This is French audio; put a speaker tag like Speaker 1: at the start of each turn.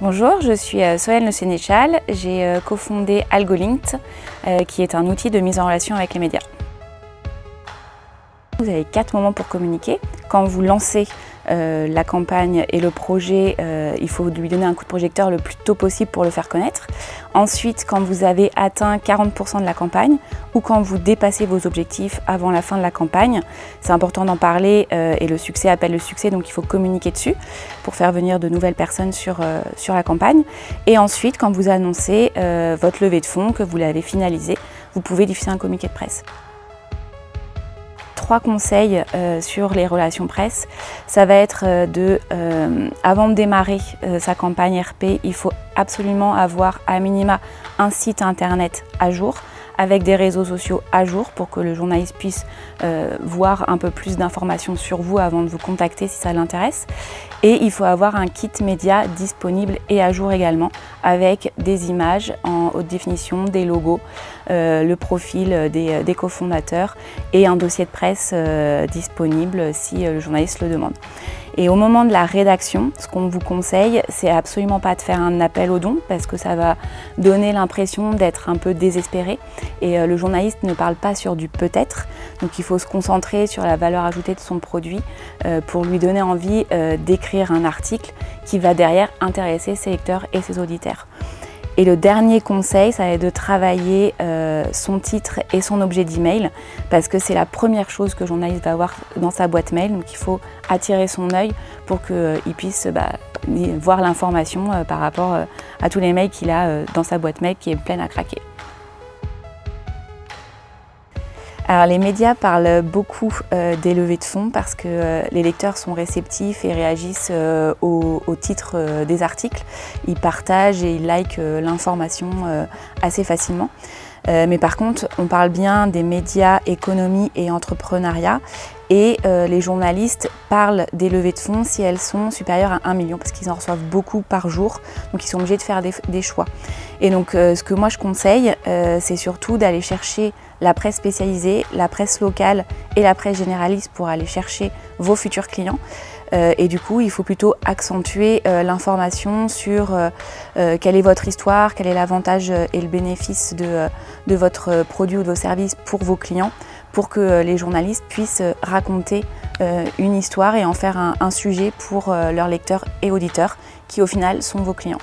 Speaker 1: Bonjour, je suis Sohel Le Sénéchal. J'ai cofondé AlgoLinked, qui est un outil de mise en relation avec les médias. Vous avez 4 moments pour communiquer. Quand vous lancez la campagne et le projet, il faut lui donner un coup de projecteur le plus tôt possible pour le faire connaître. Ensuite, quand vous avez atteint 40% de la campagne ou quand vous dépassez vos objectifs avant la fin de la campagne, c'est important d'en parler et le succès appelle le succès, donc il faut communiquer dessus pour faire venir de nouvelles personnes sur la campagne. Et ensuite, quand vous annoncez votre levée de fonds, que vous l'avez finalisée, vous pouvez diffuser un communiqué de presse. 3 conseils sur les relations presse. Ça va être avant de démarrer sa campagne RP, il faut absolument avoir à minima un site internet à jour, avec des réseaux sociaux à jour pour que le journaliste puisse voir un peu plus d'informations sur vous avant de vous contacter si ça l'intéresse. Et il faut avoir un kit média disponible et à jour également, avec des images en haute définition, des logos, le profil des cofondateurs et un dossier de presse disponible si le journaliste le demande. Et au moment de la rédaction, ce qu'on vous conseille, c'est absolument pas de faire un appel aux dons parce que ça va donner l'impression d'être un peu désespéré et le journaliste ne parle pas sur du peut-être. Donc il faut se concentrer sur la valeur ajoutée de son produit pour lui donner envie d'écrire un article qui va derrière intéresser ses lecteurs et ses auditeurs. Et le dernier conseil, ça va être de travailler son titre et son objet d'email parce que c'est la première chose que le journaliste va avoir dans sa boîte mail. Donc il faut attirer son œil pour qu'il puisse voir l'information par rapport à tous les mails qu'il a dans sa boîte mail qui est pleine à craquer. Alors les médias parlent beaucoup des levées de fonds parce que les lecteurs sont réceptifs et réagissent au titre des articles. Ils partagent et ils likent l'information assez facilement. Mais par contre, on parle bien des médias, économie et entrepreneuriat. Et les journalistes parlent des levées de fonds si elles sont supérieures à 1 million parce qu'ils en reçoivent beaucoup par jour, donc ils sont obligés de faire des choix. Et donc ce que moi je conseille, c'est surtout d'aller chercher la presse spécialisée, la presse locale et la presse généraliste pour aller chercher vos futurs clients. Et du coup, il faut plutôt accentuer l'information sur quelle est votre histoire, quel est l'avantage et le bénéfice de votre produit ou de vos services pour vos clients, pour que les journalistes puissent raconter une histoire et en faire un sujet pour leurs lecteurs et auditeurs qui au final sont vos clients.